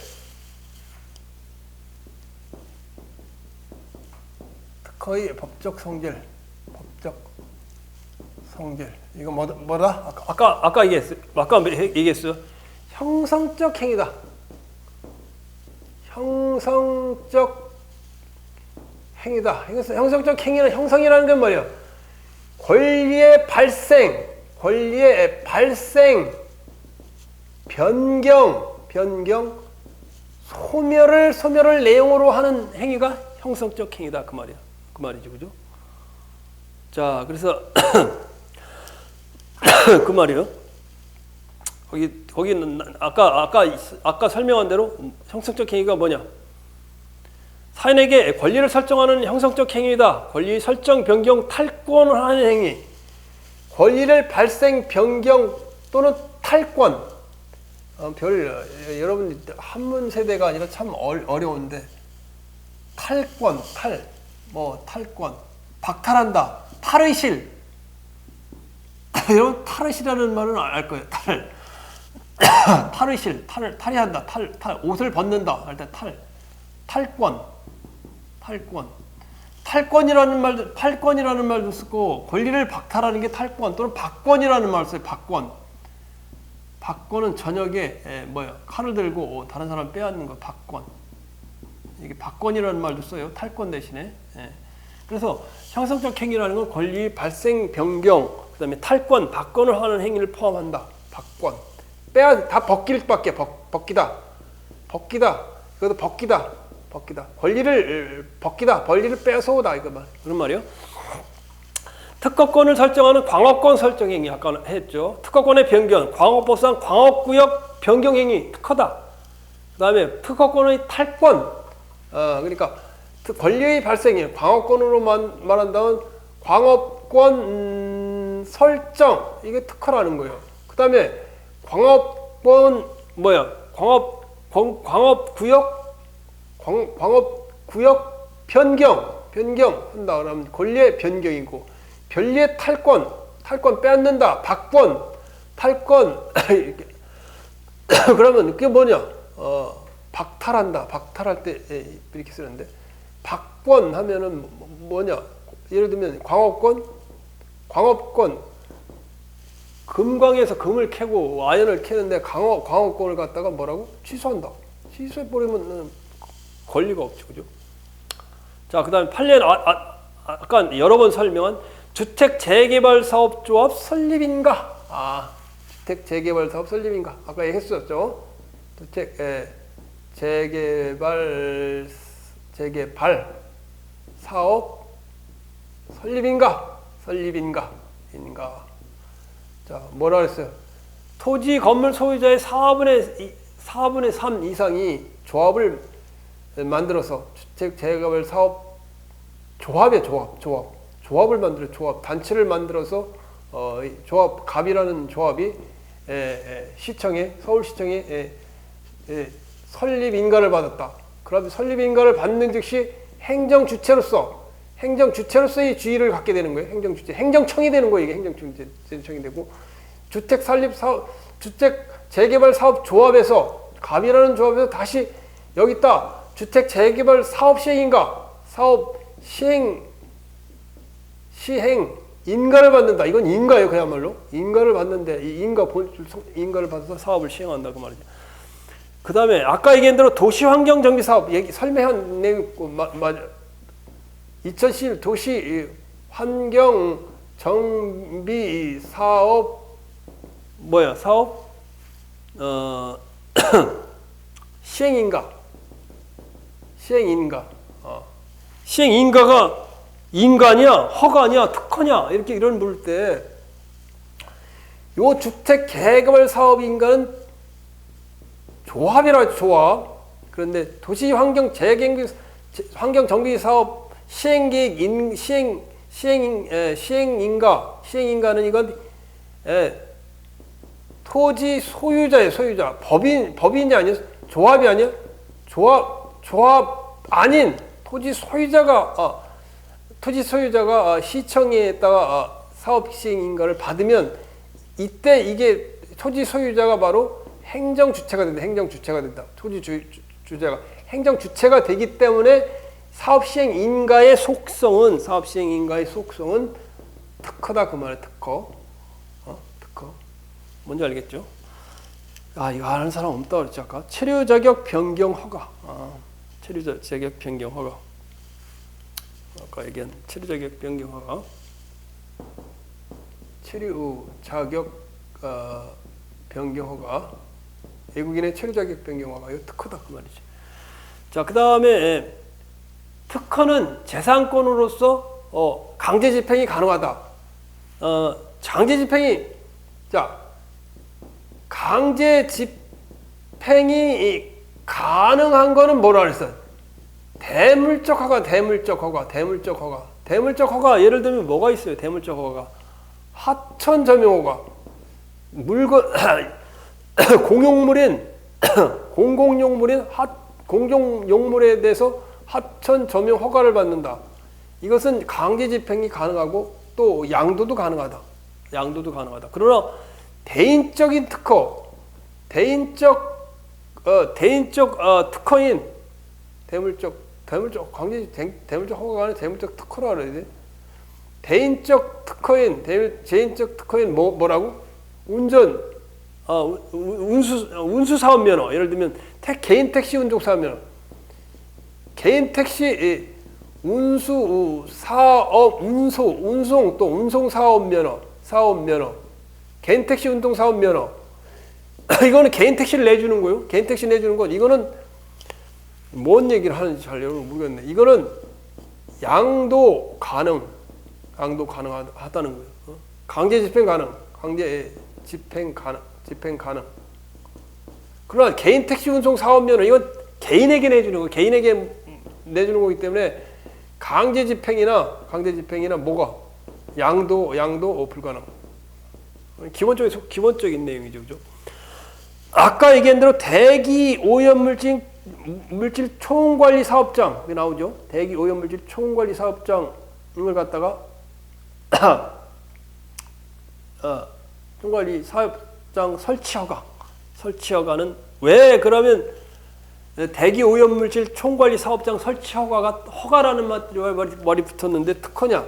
특허의 법적 성질. 이거 뭐다? 아까 얘기했어요. 형성적 행위다. 형성적 행위다. 형성적 행위는 형성이라는 건 뭐예요? 권리의 발생, 변경, 소멸을 내용으로 하는 행위가 형성적 행위다. 그 말이죠, 그죠? 자, 그래서 그 말이에요. 거기는 아까 설명한 대로 형성적 행위가 뭐냐? 사인에게 권리를 설정하는 형성적 행위다. 권리 설정, 변경, 탈권을 하는 행위. 권리를 발생, 변경 또는 탈권. 여러분 한문 세대가 아니라 참 어려운데 탈권, 탈권, 박탈한다, 탈의실. 여러분 탈의실이라는 말은 알 거예요. 탈의실, 탈의한다, 옷을 벗는다 할 때 탈권이라는 말도 쓰고 권리를 박탈하는 게 탈권 또는 박권이라는 말을 써요. 박권은 저녁에 칼을 들고 다른 사람 빼앗는 거 박권. 이게 박권이라는 말도 써요. 탈권 대신에. 그래서 형성적 행위라는 건 권리 발생, 변경, 그다음에 탈권, 박권을 하는 행위를 포함한다. 박권. 다 벗기다. 그것도 벗기다. 권리를 벗기다. 권리를 빼앗아오다. 그런 말이요. 특허권을 설정하는 광업권 설정 행위 아까 했죠. 특허권의 변경, 광업법상 광업구역 변경 행위 특허다. 그다음에 특허권의 탈권, 그러니까 권리의 발생이 광업권으로 말한다면 광업권 설정 이게 특허라는 거예요. 그다음에 광업권 광업구역 변경한다 그러면 권리의 변경이고 변리의 탈권 빼앗는다 박권 탈권 그러면 그게 뭐냐 박탈할 때 이렇게 쓰는데 박권 하면은 뭐냐 예를 들면 광업권 금광에서 금을 캐고 아연을 캐는데 광업권을 갖다가 뭐라고 취소한다. 취소해버리면 권리가 없죠, 그죠? 자, 그다음에 판례는 아까 여러 번 설명한 주택 재개발 사업조합 설립인가? 주택 재개발 사업 설립인가? 아까 얘기했었죠. 주택 재개발 사업 설립인가? 자, 뭐라 그랬어요? 토지 건물 소유자의 4분의 3 이상이 조합을 만들어서 주택 재개발 사업 조합을 만들어 단체를 만들어서 갑이라는 조합이 서울시청에 설립 인가를 받았다. 그럼 설립 인가를 받는 즉시 행정주체로서의 지위를 갖게 되는 거예요. 행정청이 되는 거예요. 이게 행정청이 되고 주택 재개발 사업 조합에서 갑이라는 조합에서 다시 여기 있다. 주택 재개발 사업 시행인가? 사업 시행 인가를 받는다. 이건 인가예요, 그야말로. 인가를 받는데 이 인가를 받아서 사업을 시행한다 그 말이죠. 그다음에 아까 얘기한 대로 도시환경정비 사업 설명한 내용 맞아. 2011 도시 환경 정비 사업 사업 시행인가가 인가냐 허가냐 특허냐 이런 물 때 요 주택 재개발 사업 인가는 조합이라 조합. 그런데 도시 환경 환경 정비 사업 시행계획 시행인가는 이건 토지 소유자예요. 소유자. 법인이 아니야. 조합이 아니야. 조합 아닌 토지 소유자가 시청에다가 사업 시행인가를 받으면 이때 이게 토지 소유자가 바로 행정주체가 된다. 토지 주체가 행정주체가 되기 때문에 사업 시행 인가의 속성은 특허다 그 말이에요. 특허. 뭔지 알겠죠? 이거 아는 사람 없다 그랬지 아까. 체류 자격 변경 허가. 체류 자격 변경 허가. 아까 얘기한 체류 자격 변경 허가. 체류 자격 변경 허가. 외국인의 체류 자격 변경 허가. 이거 특허다 그 말이지. 자, 그다음에 특허는 재산권으로서 강제 집행이 가능하다. 강제 집행이 가능한 거는 뭐라 그랬어? 대물적 허가. 대물적 허가 예를 들면 뭐가 있어요? 대물적 허가가 하천 점용 허가. 물건 공공용물인 공공용물에 대해서 하천 점용 허가를 받는다. 이것은 강제 집행이 가능하고 또 양도도 가능하다. 그러나 대인적인 특허, 대인적 특허인 대물적 허가가 아니라 대물적 특허라 그래야 돼. 대인적 특허인 뭐라고? 운수 사업 면허. 예를 들면 개인 택시 운송 사업 면허. 개인 택시 운송 사업 면허. 개인 택시 운송 사업 면허. 이거는 개인 택시를 내주는 거예요. 개인 택시 내주는 건 이거는 뭔 얘기를 하는지 잘 모르겠네. 이거는 양도 가능. 양도 가능하다는 거예요. 강제 집행 가능, 강제 집행 가능. 그러나 개인 택시 운송 사업료는 이건 개인에게 내주는 거, 개인에게 내주는 거기 때문에 강제 집행이나 뭐가 양도 불가능. 기본적인 내용이죠, 그죠? 아까 얘기한 대로 대기 오염 물질 총관리 사업장 이 나오죠. 대기 오염 물질 총관리 사업장을 갖다가 총관리 사업장 설치 허가는 왜 그러면 대기 오염 물질 총관리 사업장 설치 허가라는 말이 붙었는데 특허냐?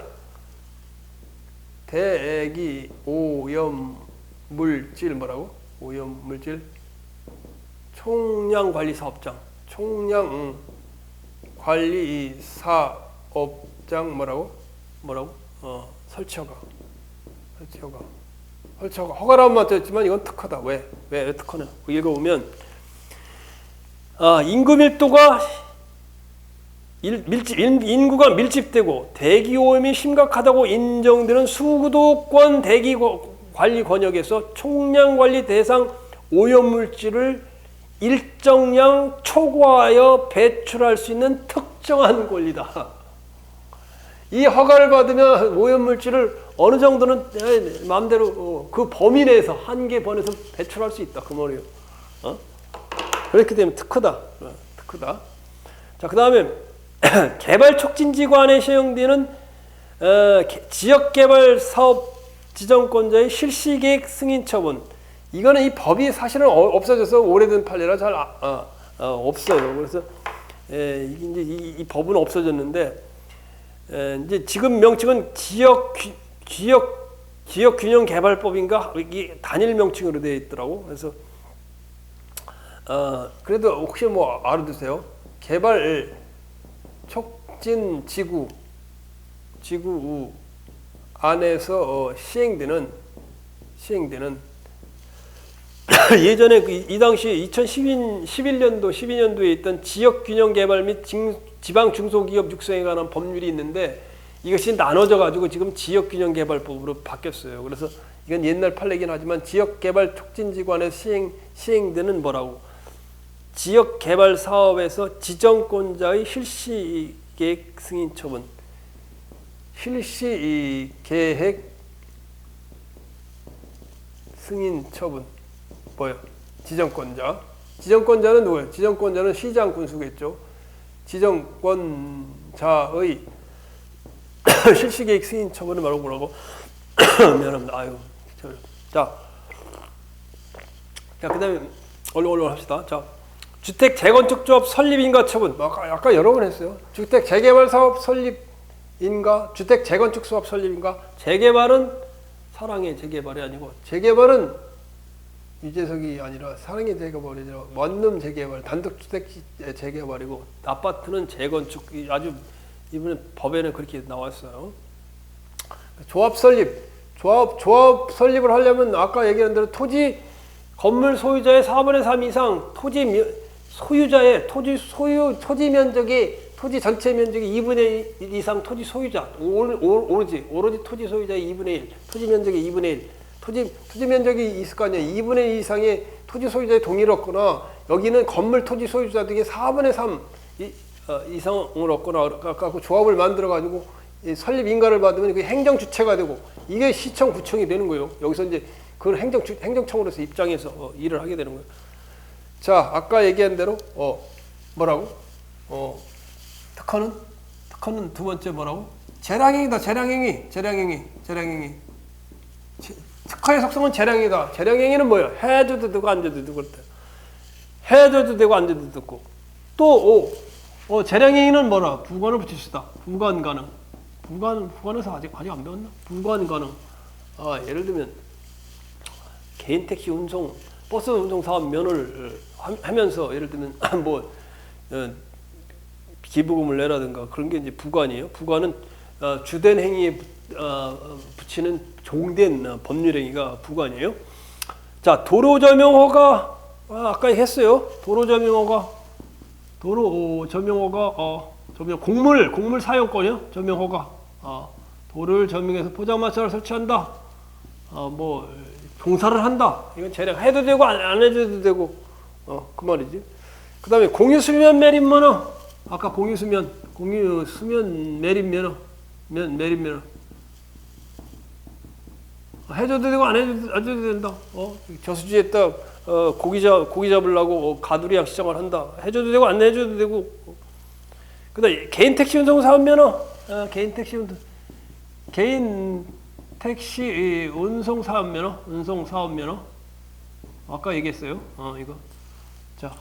대기 오염 물질 뭐라고? 오염 물질 총량 관리 사업장, 총량 관리 사업장 뭐라고? 설치 허가. 허가라는 말 했지만 이건 특허다. 왜 특허냐? 읽어보면 인구 밀도가 인구가 밀집되고 대기 오염이 심각하다고 인정되는 수도권 대기 관리 권역에서 총량 관리 대상 오염물질을 일정량 초과하여 배출할 수 있는 특정한 권리다. 이 허가를 받으면 오염물질을 어느 정도는 마음대로 그 범위 내에서 한계 번에서 배출할 수 있다. 그 말이에요. 그렇기 때문에 특허다. 자, 그 다음에 개발 촉진지구안에 시행되는 지역개발 사업 지정권자의 실시계획 승인 처분. 이거는 이 법이 사실은 없어져서 오래된 판례라 잘 없어요. 그래서 이제 이 법은 없어졌는데 이제 지금 명칭은 지역균형개발법인가 이게 단일 명칭으로 되어 있더라고. 그래서 그래도 혹시 뭐 알아두세요. 개발 촉진 지구 안에서 시행되는 예전에 이 당시 2011년도 12년도에 있던 지역균형개발 및 지방 중소기업 육성에 관한 법률이 있는데 이것이 나눠져 가지고 지금 지역균형개발법으로 바뀌었어요. 그래서 이건 옛날 판례긴 하지만 지역개발 촉진지구안에서 시행되는 뭐라고? 지역개발 사업에서 지정권자의 실시계획 승인 처분. 실시계획 승인 처분. 뭐예요? 지정권자는 누구예요? 지정권자는 시장 군수겠죠. 지정권자의 실시계획 승인 처분을 말하고 뭐라고? 미안합니다. 자, 그다음에 얼른 합시다. 자, 주택 재건축 조합 설립 인가 처분. 아까 여러 번 했어요. 주택 재개발 사업 설립 인가, 주택 재건축 사업 설립 인가. 재개발은 사랑의 재개발이 아니고 재개발은 유재석이 아니라 사랑의 재개발이죠. 원룸 재개발, 단독주택 재개발이고 아파트는 재건축. 아주 이번에 법에는 그렇게 나왔어요. 조합 설립을 하려면 아까 얘기한 대로 토지 건물 소유자의 4분의 3 이상 토지 소유자의 토지 면적이 토지 전체 면적이 2분의 1 이상 토지 소유자 오로지 토지 소유자의 2분의 1 토지 면적의 2분의 1 토지 면적이 있을 거 아니에요. 2분의 1 이상의 토지 소유자의 동의를 얻거나 여기는 건물 토지 소유자 등의 4분의 3 이상을 얻거나 갖고 조합을 만들어 가지고 설립 인가를 받으면 그 행정 주체가 되고 이게 시청 구청이 되는 거예요. 여기서 이제 그걸 행정청으로서 입장해서 일을 하게 되는 거예요. 자, 아까 얘기한 대로 뭐라고? 특허는 두 번째 뭐라고? 재량행위다. 재량행위. 특허의 속성은 재량행위다. 재량행위는 뭐예요? 해줘도 되고 안 줘도 되고 그렇대. 해줘도 되고 안 줘도 되고. 또 재량행위는 뭐라? 부관을 붙입시다. 부관 가능. 부관에서 아직 안 배웠나? 부관 가능. 예를 들면 개인 택시 운송, 버스 운송 사업 면허를 하면서 예를 들면 뭐 기부금을 내라든가 그런 게 이제 부관이에요. 부관은 주된 행위에 붙이는 종된 법률 행위가 부관이에요. 자, 도로 점용 허가 아까 했어요. 도로 점용 허가 공물 사용권이요. 점용 허가. 돌을 점용해서 포장마차를 설치한다. 뭐 동사를 한다. 이건 재량 해도 되고 안 해도 되고 그 말이지. 그 다음에 공유수면 매립면허. 아까 공유수면 매립면허 매립면허 해줘도 되고 안 해줘도 된다. 저수지에다 고기 잡으려고 가두리 양식장을 한다. 해줘도 되고 안 해줘도 되고. 그다음 개인 택시 운송 사업 면허. 개인 택시 운송 사업 면허. 아까 얘기했어요. 이거. 자,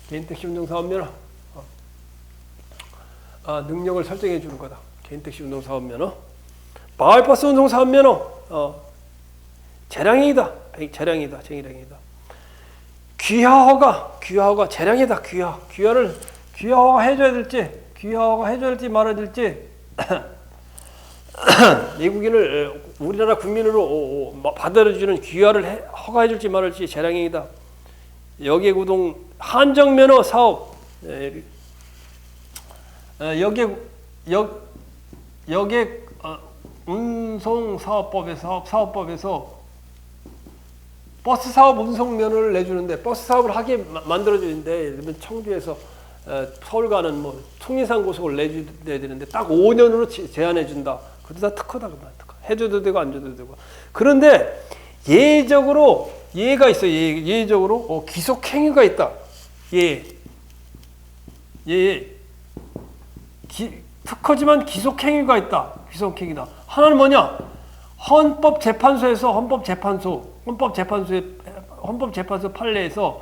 개인 택시 운송 사업 면허. 능력을 설정해 주는 거다. 개인 택시 운송 사업 면허. 마을버스 운송 사업 면허. 재량이다. 귀하허가 재량이다. 귀하허가 해줘야 될지 말아야 될지 내국인을 우리나라 국민으로 받아들여주는 귀하를 허가해줄지 말할지 재량이다. 여객우동 한정면허 사업. 여객 운송사업법에서 버스 사업 운송 면허를 내주는데 버스 사업을 하게 만들어주는데 예를 들면 청주에서 서울 가는 뭐 통인산 고속을 내야 되는데 딱 5년으로 제한해 준다. 그것도 다 특허다. 특허. 해줘도 되고 안 줘도 되고. 그런데 예외적으로 예가 있어. 예외적으로 기속행위가 있다. 특허지만 기속행위가 있다. 기속행위다. 하나는 뭐냐? 헌법재판소 판례에서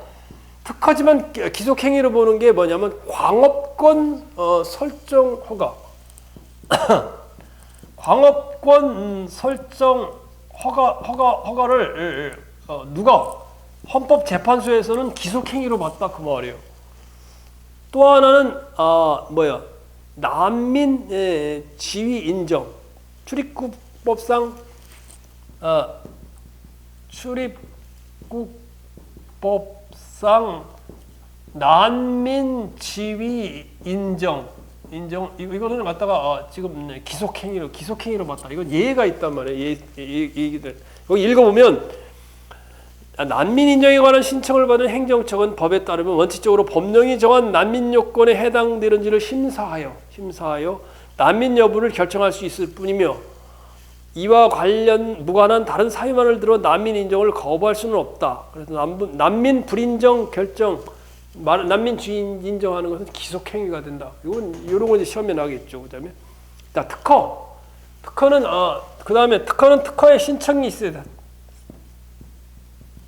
특허지만 기속행위로 보는 게 뭐냐면 광업권 설정 허가. 광업권 설정 허가를 누가 헌법재판소에서는 기속행위로 봤다 그 말이에요. 또 하나는 난민 지위 인정. 출입국법상 난민 지위 인정 이거는 갖다가 지금 기속행위로 봤다. 이건 예가 있단 말이에요. 얘기들 여기 읽어보면 난민 인정에 관한 신청을 받은 행정처는 법에 따르면 원칙적으로 법령이 정한 난민 요건에 해당되는지를 심사하여 난민 여부를 결정할 수 있을 뿐이며 이와 무관한 다른 사유만을 들어 난민 인정을 거부할 수는 없다. 그래서 난민 불인정 결정, 난민 주인 인정하는 것은 기속행위가 된다. 이런 거 이제 시험에 나겠죠. 그다음에 특허는 특허의 신청이 있어야 돼.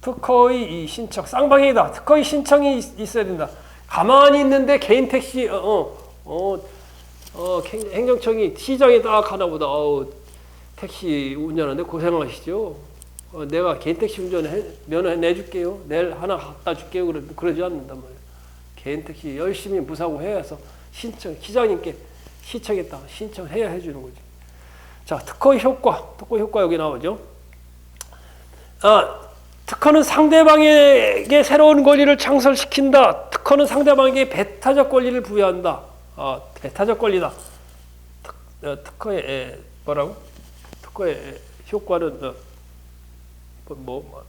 특허의 신청, 쌍방향이다. 특허의 신청이 있어야 된다. 가만히 있는데 개인 택시 행정청이 시장에 딱 가나 보다. 택시 운전하는데 고생하시죠. 내가 개인 택시 면허 내줄게요. 내일 하나 갖다 줄게요. 그러지 않는단 말이에요. 개인 택시 열심히 무사고 해서 시장님께 시청했다. 신청해야 해주는 거지. 자, 특허의 효과 여기 나오죠. 특허는 상대방에게 새로운 권리를 창설시킨다. 특허는 상대방에게 배타적 권리를 부여한다. 배타적 권리다. 특허의 뭐라고? 특허의 효과는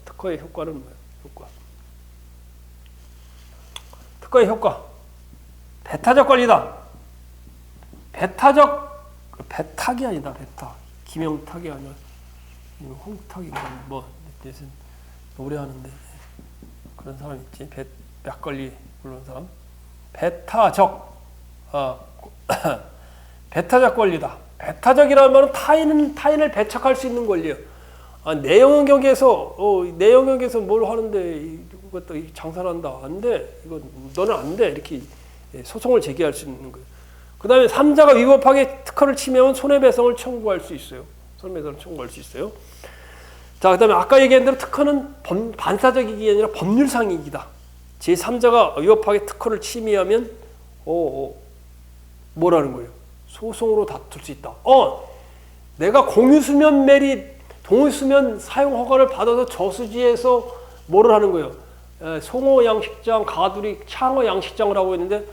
특허의 효과는 뭐야? 특허의 효과. 배타적 권리다. 배탁이 아니다. 배탁. 김영탁이 아니라 홍탁이 무슨 노래하는데 그런 사람 있지. 막걸리 부르는 사람. 배타적 권리다. 배타적이라는 말은 타인을 배척할 수 있는 권리예요. 내 영역에서 뭘 하는데 이것도 장사를 한다. 안 돼. 이거 너는 안 돼. 이렇게 소송을 제기할 수 있는 거예요. 그 다음에 3자가 위법하게 특허를 침해하면 손해배상을 청구할 수 있어요. 자, 그 다음에 아까 얘기한 대로 특허는 반사적 이익이 아니라 법률상 이익이다. 제3자가 위법하게 특허를 침해하면 뭐라는 거예요? 소송으로 다툴 수 있다. 내가 공유수면 동수면 사용 허가를 받아서 저수지에서 뭐를 하는 거예요? 송어 양식장, 가두리, 창어 양식장을 하고 있는데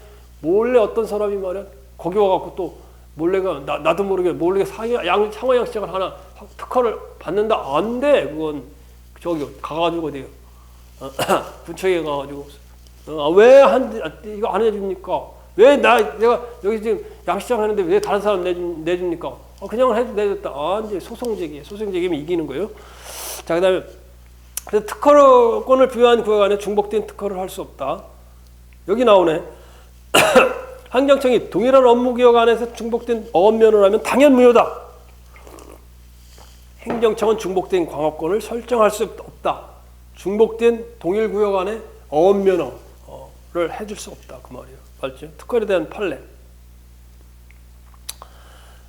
몰래 어떤 사람이 말이야 거기 와갖고 또 몰래가 나도 모르게 상호양식장을 하나 특허를 받는다. 안 돼. 그건 저기 가가지고 어디요? 구청에 가가지고 왜 이거 안 해줍니까? 왜 내가 여기 지금 양식장 하는데 왜 다른 사람 내줍니까? 그냥 해도 내줬다. 이제 소송 제기면 이기는 거예요. 자, 그다음에 그래서 특허권을 부여한 구역 안에 중복된 특허를 할 수 없다. 여기 나오네. 환경청이 동일한 업무 구역 안에서 중복된 어업면허를 하면 당연 무효다. 행정청은 중복된 광업권을 설정할 수 없다. 중복된 동일 구역 안에 어업면허를 해줄 수 없다. 그 말이에요. 맞죠? 특허에 대한 판례.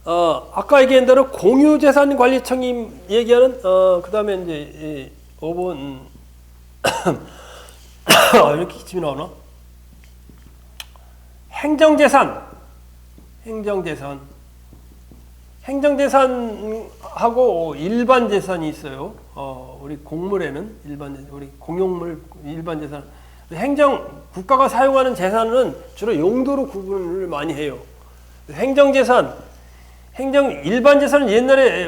아까 얘기한 대로 공유재산관리청이 얘기하는 그 다음에 이제 5번 이렇게 기침이 나오나? 행정재산하고 일반 재산이 있어요. 우리 공물에는 우리 공용물 일반 재산. 국가가 사용하는 재산은 주로 용도로 구분을 많이 해요. 일반 재산은 옛날에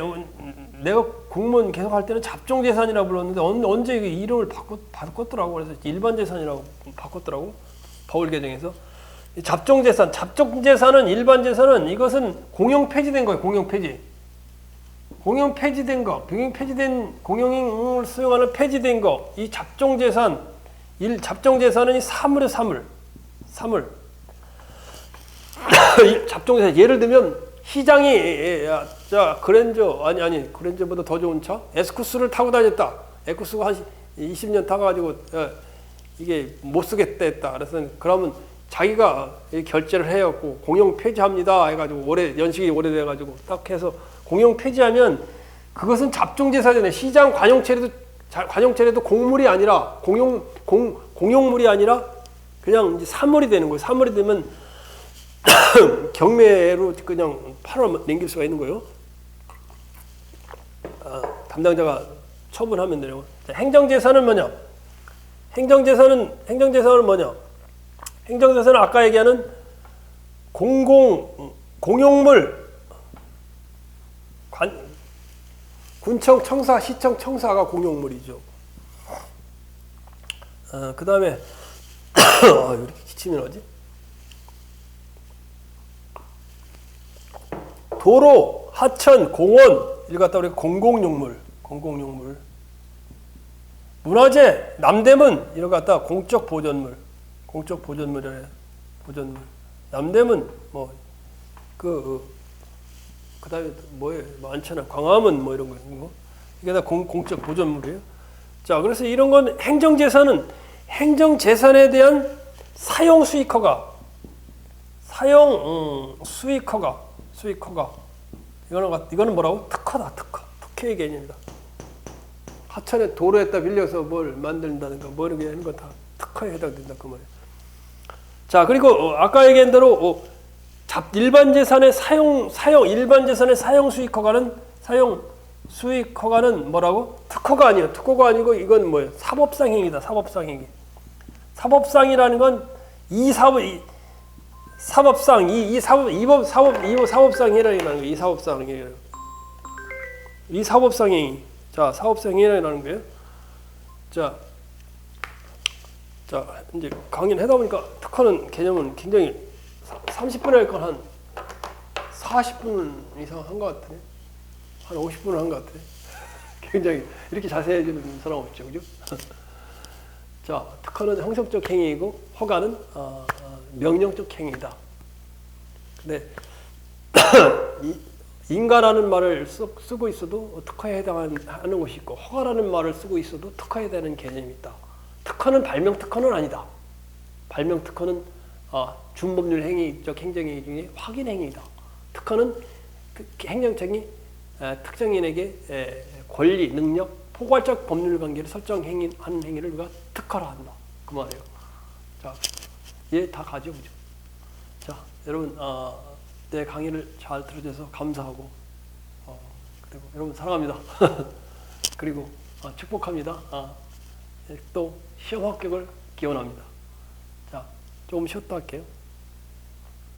내가 공무원 계속 할 때는 잡종재산이라고 불렀는데 언제 이름을 바꿨더라고. 그래서 일반 재산이라고 바꿨더라고. 바울 개정에서. 잡종재산은 일반 재산은 이것은 공용 폐지된 거예요. 공용 폐지된 거. 공용을 수용하는 폐지된 거. 이 잡종재산은 이 사물이에요. 사물. 잡종재산 예를 들면 시장이 그랜저보다 더 좋은 차 에스쿠스를 타고 다녔다. 에스쿠스가 한 20년 타가지고 이게 못 쓰겠다 했다. 그래서 그러면 자기가 결제를 해갖고 공용 폐지합니다 해가지고 연식이 오래돼가지고 딱 해서 공용 폐지하면 그것은 잡종재산이네. 시장 관용체례도 공물이 아니라 공용물이 아니라 그냥 이제 사물이 되는 거예요. 사물이 되면 경매로 그냥 팔아 넘길 수가 있는 거예요. 담당자가 처분하면 되는 거예요. 행정재산은 뭐냐? 행정재산은 뭐냐? 행정재산은 아까 얘기하는 공용물, 군청, 청사, 시청, 청사가 공용물이죠. 그 다음에 이렇게 기침이 나지? 도로, 하천, 공원 이걸 갖다 우리가 공공용물. 문화재, 남대문 이걸 갖다 공적 보존물이래. 보존물. 남대문 그다음에 뭐예요? 많잖아. 광화문 이런 거. 이게 다 공적 보존물이에요. 자, 그래서 이런 건 행정재산에 대한 사용 수익허가. 이거는 뭐라고? 특허다. 특허의 개념이다. 하천에 도로에다 빌려서 뭘 만든다든가 이렇게 하는 거 다 특허에 해당된다 그 말이에요. 자, 그리고 아까 얘기한 대로 일반 재산의 일반 사용 수익 뭐라고? 특허가 아니에요. 특허가 아니고 이건 뭐예요? 사법상행위다. 사법상이라는 건 사법상행위라는 거예요. 이 사법상행위. 자, 사법상행위라는 거예요. 자, 이제 강의를 하다 보니까 특허는 개념은 굉장히 30분에 할 건 한 40분 이상 한 것 같아. 한 50분을 한 것 같아. 굉장히 이렇게 자세히 해주는 사람 없죠, 그죠? 자, 특허는 형성적 행위이고 허가는 명령적 행위다. 근데 인가라는 말을 쓰고 있어도 특허에 해당하는 것이 있고 허가라는 말을 쓰고 있어도 특허에 해당하는 개념이 있다. 특허는 발명 특허는 아니다. 발명 특허는 준법률 행위적 행정행위 중에 확인 행위다. 특허는 행정청이 특정인에게 권리, 능력, 포괄적 법률 관계를 설정하는 행위를 우리가 특허라 한다. 그 말이에요. 자, 얘 다 가죠, 그죠? 자, 여러분, 내 강의를 잘 들어줘서 감사하고, 그리고 여러분 사랑합니다. 그리고 축복합니다. 또 시험 합격을 기원합니다. 자, 조금 쉬었다 할게요.